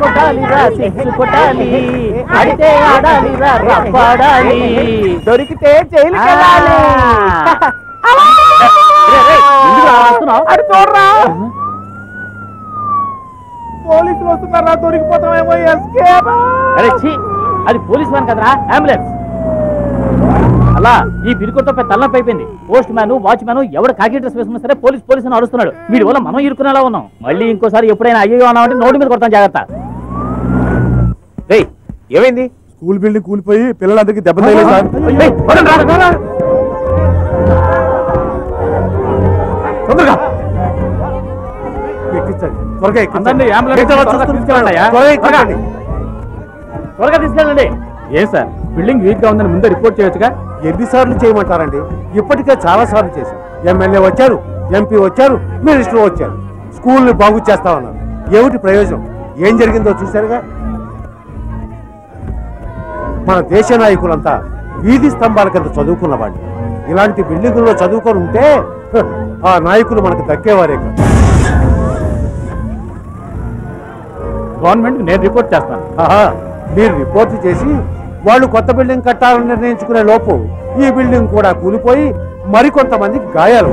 కొట్టాలిరా six కొట్టాలి అడితే ఆడాలిరా రప్పాడాలి దొరికితే జైలుకి వెళ్ళాలి అది చూడరా పోలీసులు వస్తున్నారా దొరికిపోతామేమో ఎస్కేప్ అది పోలీస్ వ్యాన్ కదరా అంబులెన్స్ అలా ఈ పిరికొట్టపై తలనొప్పి అయిపోయింది పోస్ట్ మ్యాన్ వాచ్ మ్యాన్ ఎవడు కాకి డ్రెస్ వేసుకున్నా సరే పోలీస్ పోలీస్ అని అరుస్తున్నాడు వీడి వల్ల మనం ఇరుకునేలా ఉన్నాం మళ్ళీ ఇంకోసారి ఎప్పుడైనా అయ్యో అన్నామంటే నోటి మీద కొడతాం జాగ్రత్త ఏమైంది స్కూల్ బిల్డింగ్ కూలిపోయి పిల్లలందరికీ దెబ్బ తగిలేదు సార్ తొందరగా త్వరగా తీసుకెళ్ళండి ఏ సార్ బిల్డింగ్ వీక్ గా ఉందని ముందే రిపోర్ట్ చేయొచ్చుగా ఎన్నిసార్లు చేయమంటారండి ఇప్పటికే చాలా సార్లు చేశాం ఎమ్మెల్యే వచ్చారు ఎంపీ వచ్చారు మినిస్టర్ వచ్చారు స్కూల్ని బాగు చేస్తామన్నారు ఏమిటి ప్రయోజనం ఏం జరిగిందో చూశారుగా మన దేశ నాయకులంతా వీధి స్తంభాల కింద చదువుకున్న వాళ్ళు ఇలాంటి బిల్డింగుల్లో చదువుకొని ఉంటే ఆ నాయకులు మనకు దక్కేవారే కాదు గవర్నమెంట్ నేను రిపోర్ట్ చేస్తాను మీరు రిపోర్ట్ చేసి వాళ్ళు కొత్త బిల్డింగ్ కట్టాలని నిర్ణయించుకునే లోపు ఈ బిల్డింగ్ కూడా కూలిపోయి మరికొంతమందికి గాయాలు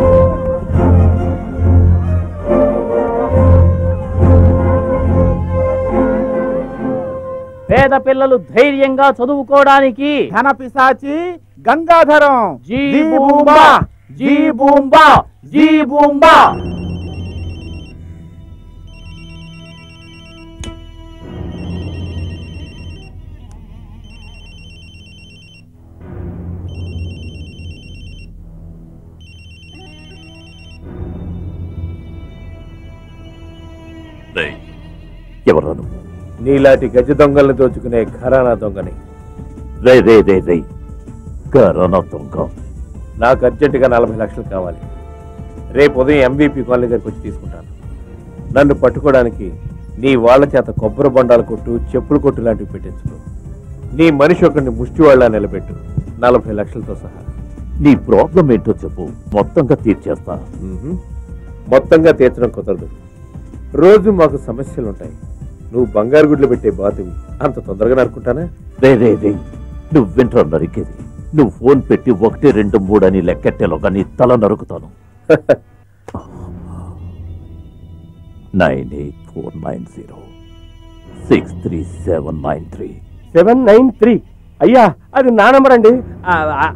పేద పిల్లలు ధైర్యంగా చదువుకోవడానికి ధన పిశాచి గంగాధరం జీ బూంబా జీ బూంబా జీ బూంబా ఎవరు నీలాంటి గజ దొంగల్ని దోచుకునే ఘరానా దొంగని రే కరోనా దొంగ నాకు అర్జెంటుగా 40 లక్షలు కావాలి రేపు ఉదయం ఎంవీపీ కాలనీ దగ్గరికి వచ్చి తీసుకుంటాను నన్ను పట్టుకోవడానికి నీ వాళ్ళ చేత కొబ్బరి బొండాల కొట్టు చెప్పులు కొట్టు లాంటివి పెట్టించుకో నీ మనిషి ఒకరిని ముష్టి వాళ్ళ నిలబెట్టు 40 లక్షలతో సహా నీ ప్రాబ్లం ఏంటో చెప్పు మొత్తంగా తీర్చేస్తా మొత్తంగా తీర్చడం కుదరదు రోజు మాకు సమస్యలు ఉంటాయి నువ్వు బంగారు గుడ్లు పెట్టే బాతువి అంత తొందరగా నరుకుంటానా రే నువ్వెంట్రా నరికేది నువ్వు ఫోన్ పెట్టి 1 2 3 అని లెక్కెట్టేలోగా నీ తల నరుకుతాను 9849063793 అయ్యా అది నా నంబర్ అండి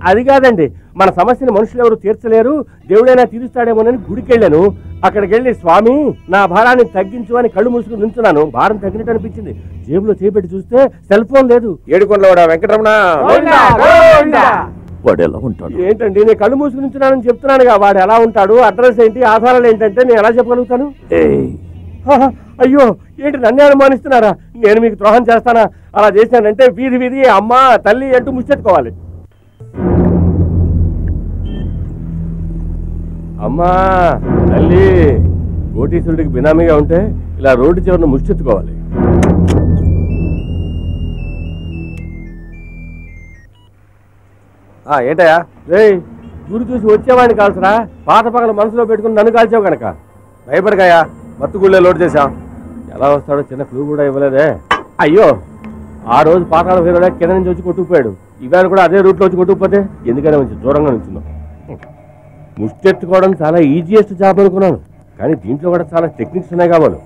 అది కాదండి మన సమస్యని మనుషులు ఎవరు తీర్చలేరు దేవుడైనా తీరుస్తాడేమోనని గుడికి వెళ్ళాను అక్కడికి వెళ్ళి స్వామి నా భారాన్ని తగ్గించు అని కళ్ళు మూసుకుని నించున్నాను భారం తగ్గినట్టు అనిపించింది జేబులో చేపెట్టి చూస్తే సెల్ ఫోన్ లేదు ఏడుకొండలవాడ వెంకటరమణ వాడు ఎలా ఉంటాడు ఏంటండి నేను కళ్ళు మూసుకుని నించున్నానని చెప్తున్నానుగా వాడు ఎలా ఉంటాడు అడ్రస్ ఏంటి ఆధారాలు ఏంటంటే నేను ఎలా చెప్పగలుగుతాను అయ్యో ఏంటి నన్నే అనుమానిస్తున్నారా నేను మీకు ద్రోహం చేస్తానా అలా చేశానంటే వీధి వీధి అమ్మ తల్లి అంటూ ముచ్చెత్తుకోవాలి అమ్మా తల్లి కోటీశ్వరుడికి బినామీగా ఉంటే ఇలా రోడ్డు చివరిని ముచ్చెత్తుకోవాలి ఏంటయా రే గురి చూసి వచ్చేవాడిని కాల్సరా పాత పగల మనసులో పెట్టుకుని నన్ను కాల్చావు కనుక భయపడకాయా మత్తుగుళ్ళే లోడ్ చేశాం ఎలా వస్తాడో చిన్న క్లూ కూడా ఇవ్వలేదే అయ్యో ఆ రోజు పాతాళ వీరుడా కింద నుంచి వచ్చి కొట్టుకుపోయాడు ఇవాళ కూడా అదే రూట్లో వచ్చి కొట్టుకుపోతే ఎందుకనే మంచి దూరంగా నుంచున్నాం ముష్టెత్తుకోవడం చాలా ఈజియెస్ట్ జాబ్ అనుకున్నాను కానీ దీంట్లో కూడా చాలా టెక్నిక్స్ ఉన్నాయి కావాలి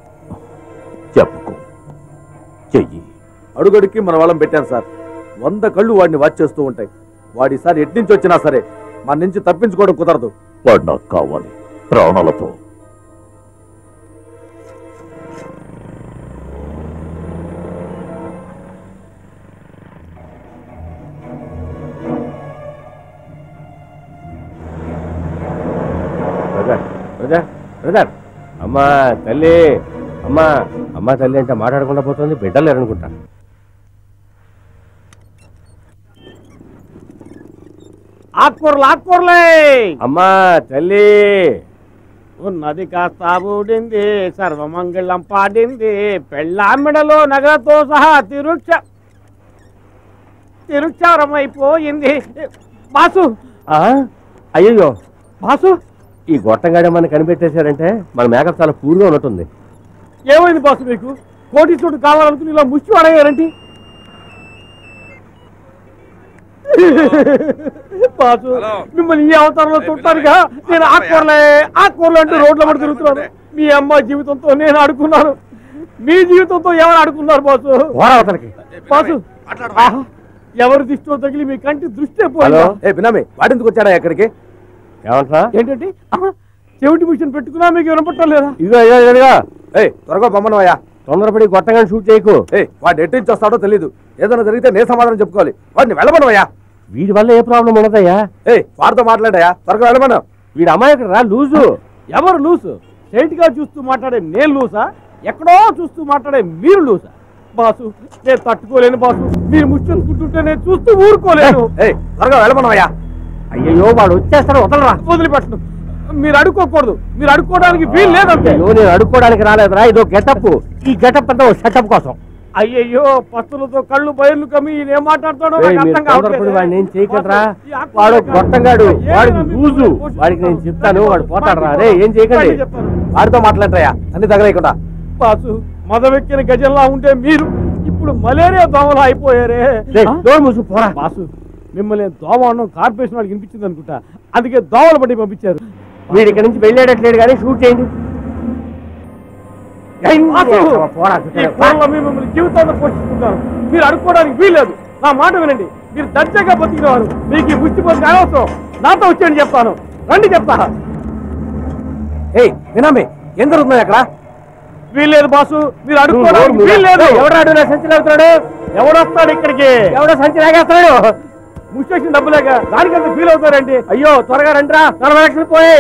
చెప్పుకో చెయ్యి అడుగడుక్కి మన వాళ్ళం పెట్టాను సార్ 100 కళ్ళు వాడిని వాచ్ చేస్తూ ఉంటాయి వాడి సార్ ఎట్నుంచి వచ్చినా సరే మన నుంచి తప్పించుకోవడం కుదరదు వాడు నాకు కావాలి ప్రాణాలతో బ్రదర్ అమ్మా తల్లి అమ్మా తల్లి అంటే మాట్లాడకుండా పోతుంది బిడ్డలు అనుకుంటా ఆకుకూరలే అమ్మా తల్లి ఉన్నది కాస్త ఊడింది సర్వమంగళం పాడింది పెళ్ళామిడలో నగలతో సహా తిరుచారమైపోయింది బాసు అయ్యో బాసు ఈ గొట్టంగాడే మన కనిపెట్టేశారంటే మన మేకప్ చాలా పూర్గా ఉన్నట్టుంది ఏమైంది బాసు మీకు కోటీశ్వరుడు కావాలనుకుని ఇలా ముష్టి అడగారంటే బాసు మిమ్మల్ని ఈ అవతారంలో చూడటానిగా నేను ఆకుకూరలు అంటూ రోడ్ల పడి తిరుగుతున్నాను. మీ అమ్మ జీవితంతో నేను ఆడుకున్నాను, మీ జీవితంతో ఎవరు ఆడుకున్నారు బాసు? బాసు ఎవరి దృష్టిలో తగిలి మీ కంటి దృష్టి బినామీ వాడెందుకు వచ్చాడా ఎక్కడికి? ఏమంటా ఏంటంటే చెవిటి మిషన్ పెట్టుకున్నా మీకు వినపట్టం లేదా? ఇదిగా త్వరగా బొమ్మనవయ్యా. తొందరపడి గొట్టంగా షూట్ చేయకు. వాడు ఎట్టి నుంచి వస్తాడో తెలీదు. ఏదైనా జరిగితే నేను సమాధానం చెప్పుకోవాలి. వాడిని వెళ్ళమనవయ్యా. వీడి వల్ల ఏ ప్రాబ్లం ఉండదయ్యా? వాడితో మాట్లాడాయా? త్వరగా వెళ్ళమను. వీడి అమ్మాయి రా లూజు. ఎవరు లూసు? స్ట్రైట్ గా చూస్తూ మాట్లాడే నేను లూసా? ఎక్కడో చూస్తూ మాట్లాడే మీరు లూసా? బాసు నేను తట్టుకోలేను బాసు. మీరు ముచ్చుకుంటుంటే నేను చూస్తూ ఊరుకోలేను. త్వరగా వెళ్ళమనవయ్యా. అయ్యో వాడు వచ్చేస్తాడు, వదలరా. వదిలిపెట్టను. మీరు అడుక్కోకూడదు, మీరు అడుక్కోవడానికి వీలు లేదంటే. నేను అడుక్కోవడానికి రాలేదురా, ఇదో గెటప్. ఈ గెటప్ అంతా సెటప్ కోసం. అయ్యయ్యో పస్తులతో కళ్ళు బయలు కమ్మి ఏం మాట్లాడతాడో వాడిని ఏం చేయకరా. వాడు గొట్టంగాడు, వాడికి లూజు. వాడికి నేను చెప్తాను, వాడు పోతాడు రా. రే ఏం చేయకండి, వాడితో మాట్లాడతాయా అన్ని తగలేకుండా. బాసు మదవెక్కిన గజంలా ఉంటే మీరు ఇప్పుడు మలేరియా దోమలు అయిపోయారే. పోరా బాసు. మిమ్మల్ని దోమ అన్నం కార్పొరేషన్ వాళ్ళకి వినిపించింది అనుకుంటా, అందుకే దోమలు పట్టి పంపించారు. వీడి ఇక్కడ నుంచి వెళ్ళేటట్లేడు కానీ షూట్ చేయండి. మిమ్మల్ని జీవితాంతో పోషిస్తుంటారు. మీరు అడుక్కోవడానికి వీల్లేదు. నా మాట వినండి. మీరు దర్జాగా బతికినవారు. మీకు ఈ ముచ్చిపోతే అనవసరం. నాతో వచ్చేయండి చెప్తాను. రండి చెప్తా. వినామే ఏం జరుగుతున్నాయి అక్కడ? వీల్లేదు బాసు, మీరు అడుక్కోవడానికి వీల్లేదు. ఎవడాడు నా సంచి లాగుతున్నాడు? ఎవడొస్తాడు ఇక్కడికి? ఎవడో సంచి లాగేస్తాడు. ముచ్చేసిన డబ్బు లేక దానికంత ఫీల్ అవుతారండి. అయ్యో త్వరగా రండిరా, 40 లక్షలు పోయి.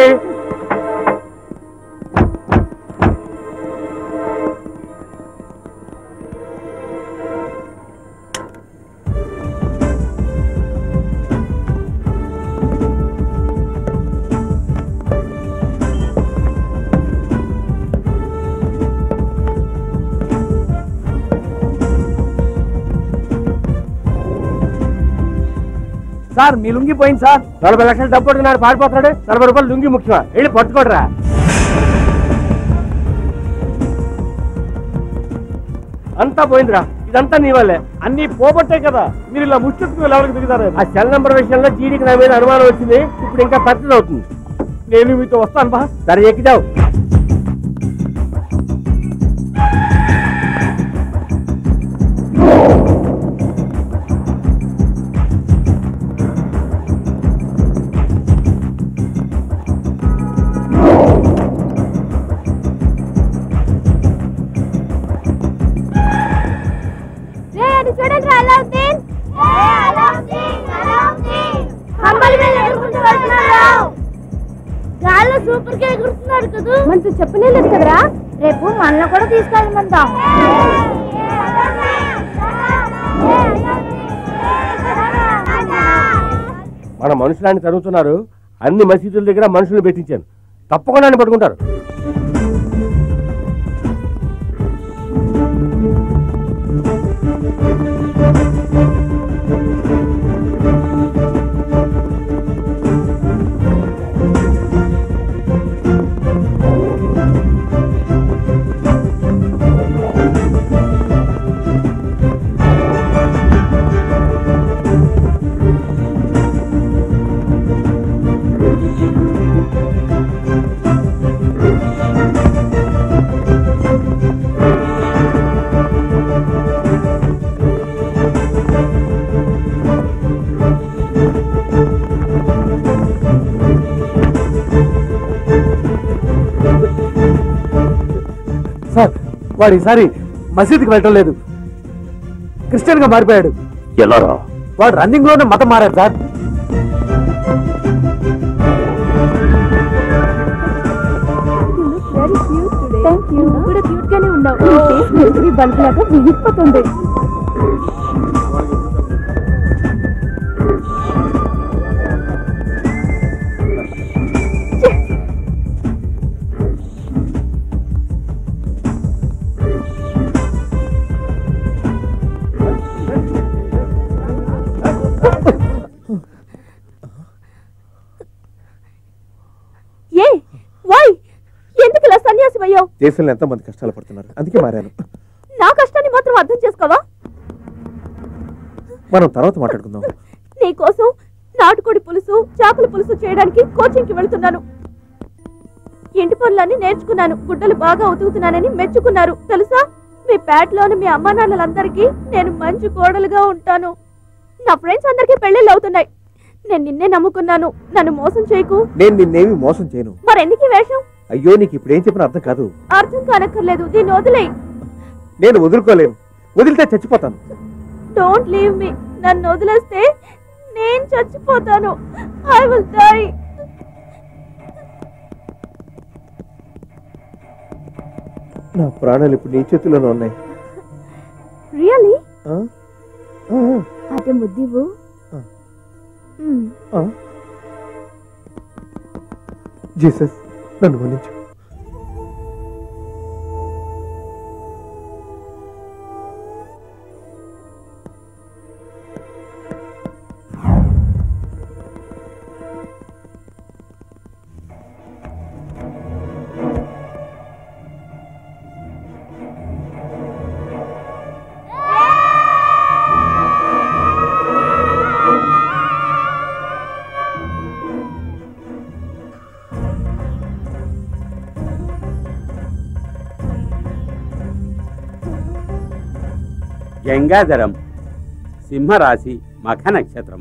సార్ మీ లుంగి పోయింది సార్. 40 లక్షలు డబ్బు పట్టుకున్నాడు, పారిపోతున్నాడు. 40 రూపాయలు లుంగి ముఖ్యమా? వెళ్ళి పట్టుకోడరా. అంతా పోయిందిరా, ఇదంతా నీ వల్లే. అన్ని పోబట్టే కదా మీరు ఇలా ముచ్చెత్తుకు ఎవరికి దిగుతారు. ఆ సెల్ నెంబర్ విషయంలో జీడీకి నా మీద అనుమానం వచ్చింది. ఇప్పుడు ఇంకా పెద్దది అవుతుంది. నేను మీతో వస్తాను బా. సరే ఎక్కిదావు. సూపర్ గా ఎగురుతున్నారు కదా. మనతో చెప్పనే లేదు కదరా. రేపు మనలో కూడా తీసుకెళ్ళమంటాం. మన మనుషులాన్ని తరుగుతున్నారు. అన్ని మసీదుల దగ్గర మనుషులు పెట్టించాను, తప్పకుండా పట్టుకుంటారు. సార్ వాడు ఈసారి మసీదుకి వెళ్ళటం లేదు, క్రిస్టియన్ గా మారిపోయాడు. ఎలా? వాడు రన్నింగ్ లోనే మతం మారాడు సార్. కూడా క్యూట్ గానే ఉన్నావు. బల్బ్ లాగా విరిగిపోతుంది. దేశంలో ఎంతో మంది కష్టాలు పడుతున్నారు, అందుకే మారాను. నా కష్టాన్ని మాత్రం అర్థం చేసుకోవా? మనం తర్వాత మాట్లాడుకుందాం. నీకోసం నాటుకోడి పులుసు, చేపల పులుసు చేయడానికి కోచింగ్ కి వెళ్తున్నాను. ఇంటి పనులన్నీ నేర్చుకున్నాను. గుడ్డలు బాగా ఉతుకుతున్నానని మెచ్చుకున్నారు తెలుసా? మీ పేటలోని మీ అమ్మా నాన్నలందరికీ నేను మంచి కోడలుగా ఉంటాను. నా ఫ్రెండ్స్ అందరికీ పెళ్లిళ్ళు అవుతున్నాయి. నేను నిన్నే నమ్ముకున్నాను. నన్ను మోసం చేయకు. నేను నిన్నేమి మోసం చేయను. మరెందుకు వేషం? అయ్యో, నీకు ఇప్పుడు ఏం చెప్పిన అర్థం కాదు. అర్థం కానక్కర్లేదు. దీన్ని వదిలేయ్. నేను వదులుకోలేను. వదిలితే చచ్చిపోతాను. Don't leave me. నన్ను వదిలేస్తే నేను చచ్చిపోతాను. I will die. నా ప్రాణాలు ఇప్పుడు నీ చేతుల్లోనే ఉన్నాయి. రియల్లీ? ఆ? ఆ, అదే ముద్దివు. ఆ. జీసస్, నన్ను మన్నించు. గంగాధరం, సింహరాశి, మఖ నక్షత్రం.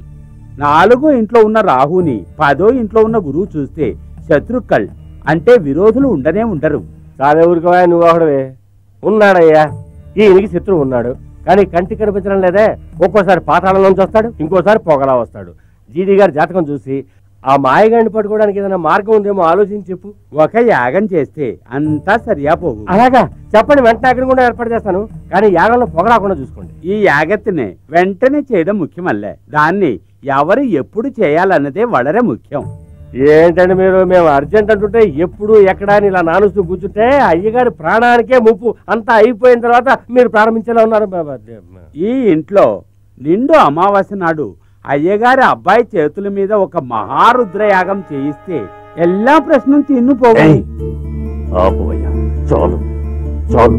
4 ఇంట్లో ఉన్న రాహుని 10వ ఇంట్లో ఉన్న గురువు చూస్తే శత్రుక్కల్ అంటే విరోధులు ఉండనే ఉండరు. చాలా ఊరుకోవా, నువ్వు ఒకడవే. ఉన్నాడయ్యా, ఈయనకి శత్రువు ఉన్నాడు, కానీ కంటి కనిపించడం లేదే. ఒక్కోసారి పాతాళంలోంచి వస్తాడు, ఇంకోసారి పొగలా వస్తాడు. జీడీ గారి జాతకం చూసి ఆ మాయగాడిని పట్టుకోవడానికి ఏదైనా మార్గం ఉందేమో ఆలోచించి చెప్పు. ఒక యాగం చేస్తే అంతా సరియాపోవు. అలాగా చెప్పండి, వెంటనే అక్కడ కూడా ఏర్పాటు చేస్తాను. కానీ యాగంలో పొగ రాకుండా చూసుకోండి. ఈ యాగత్తిని వెంటనే చేయడం ముఖ్యమల్లే. దాన్ని ఎవరు ఎప్పుడు చేయాలన్నదే వడరే ముఖ్యం. ఏంటంటే మీరు, మేము అర్జెంట్ అంటుంటే ఎప్పుడు ఎక్కడా అని ఇలా నానుస్తూ కూర్చుంటే అయ్యగారి ప్రాణానికే ముప్పు. అంతా అయిపోయిన తర్వాత మీరు ప్రారంభించేలా ఉన్నారు. ఈ ఇంట్లో నిండు అమావాస్య నాడు అయ్యగారి అబ్బాయి చేతుల మీద ఒక మహారుద్రయాగం చేయిస్తే ఎలా ప్రశ్న తిన్నుపోయి. ఆపోయ్యా, చాలు చాలు.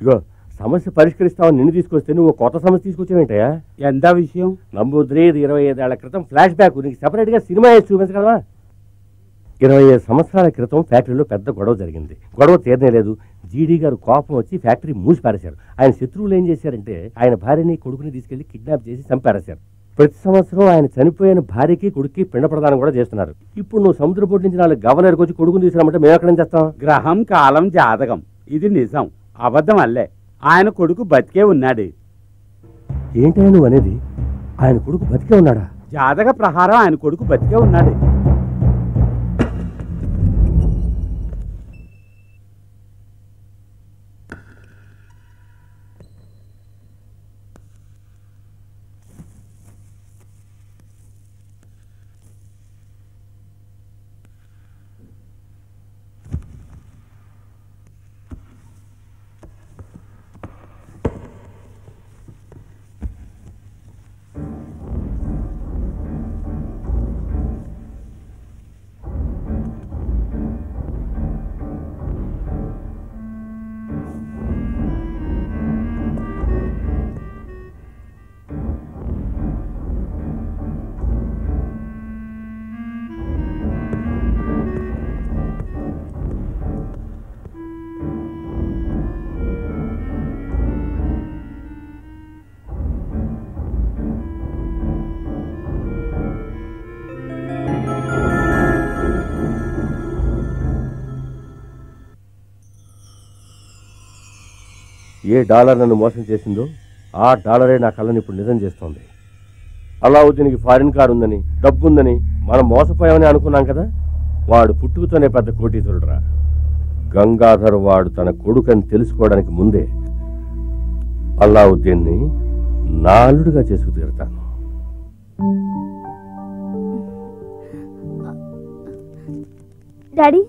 ఇగో, సమస్య పరిష్కరిస్తామని నిన్ను తీసుకొస్తే నువ్వు కొత్త సమస్య తీసుకొచ్చావేంటయా? ఎంత విషయం? నంబూద్రి 25 ఏళ్ల క్రితం ఫ్లాష్ బ్యాక్. నీకు సెపరేట్ గా సినిమా వేసి చూపించగలవా? 25 సంవత్సరాల క్రితం ఫ్యాక్టరీలో పెద్ద గొడవ జరిగింది. గొడవ తీరనే లేదు. జీడీ గారు కోపం వచ్చి ఫ్యాక్టరీ మూసి పారేశారు. ఆయన శత్రువులు ఏం చేశారంటే ఆయన భార్యని కొడుకుని తీసుకెళ్లి కిడ్నాప్ చేసి చంపారేశారు. ప్రతి సంవత్సరం ఆయన చనిపోయిన భార్యకి కొడుక్కి పిండ ప్రదానం కూడా చేస్తున్నారు. ఇప్పుడు నువ్వు సముద్రపోటు నుంచి 4 గవర్నర్కి వచ్చి కొడుకుని తీసుకురామంటే మేము ఎక్కడేం చేస్తాం? గ్రహం, కాలం, జాతకం ఇది నిజం, అబద్ధం అల్లే. ఆయన కొడుకు బతికే ఉన్నాడు. ఏంటయ్యా నువ్వు అనేది? ఆయన కొడుకు బతికే ఉన్నాడా? జాతక ప్రకారం ఆయన కొడుకు బతికే ఉన్నాడు. ఏ డాలర్ నన్ను మోసం చేసిందో ఆ డాలరే నా కళ్ళని ఇప్పుడు నిజం చేస్తోంది. అలావుద్దీన్కి ఫారిన్ కార్ ఉందని, డబ్బు ఉందని మనం మోసపోయామని అనుకున్నాం కదా. వాడు పుట్టుకతోనే పెద్ద కోటీశ్వరుడురా. గంగాధర్ వాడు తన కొడుకని తెలుసుకోవడానికి ముందే అలావుద్దీన్ని నా అల్లుడుగా చేసుకు తీరుతాను. డాడీ,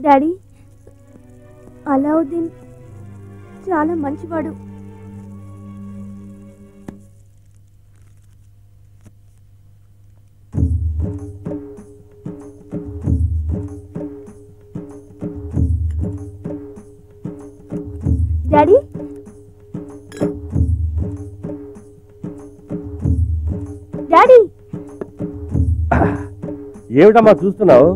డాడీ, అలావుద్దీన్ చాలా మంచివాడు. డాడీ ఏమిటమ్మా చూస్తున్నావు?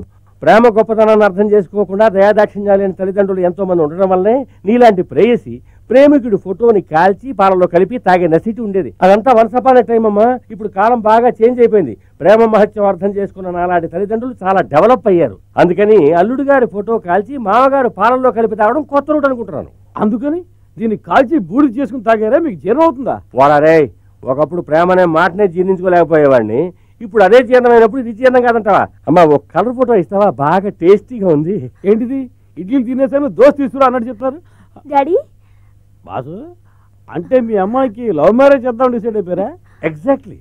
ప్రేమ గొప్పతనాన్ని అర్థం చేసుకోకుండా దయాదాక్షిణ్యాలు లేని తల్లిదండ్రులు ఎంతో మంది ఉండడం వల్లే నీలాంటి ప్రేయసి ప్రేమికుడి ఫోటోని కాల్చి పాలలో కలిపి తాగే నసిటి ఉండేది. అదంతా వన్స్ అపాన్ ఎ టైం అమ్మా. ఇప్పుడు కాలం బాగా చేంజ్ అయిపోయింది. ప్రేమ మహత్యం అర్థం చేసుకున్న నాలాంటి తల్లిదండ్రులు చాలా డెవలప్ అయ్యారు. అందుకని అల్లుడు గారి ఫోటో కాల్చి మామగారు పాలల్లో కలిపి తాగడం కొత్త రూట్ అనుకుంటున్నాను. అందుకని దీన్ని కాల్చి బూడి చేసుకుని తాగారా? మీకు జీర్ణం అవుతుందా? వాడారే, ఒకప్పుడు ప్రేమ అనే మాటనే జీర్ణించుకోలేకపోయేవాడిని. ఇప్పుడు అదే జీర్ణమైనప్పుడు ఇది జీర్ణం కాదంటావా? అమ్మా ఒక కలర్ ఫోటో ఇస్తావా? బాగా టేస్టీగా ఉంది. ఏంటిది? ఇడ్లీలు తినేసాను దోశ తీసుకురా అన్నట్టు చెప్తారు. డాడీ బాసు అంటే మీ అమ్మాయికి లవ్ మ్యారేజ్ చేద్దాం డిసైడ్ అయిపోయారా? ఎగ్జాక్ట్లీ.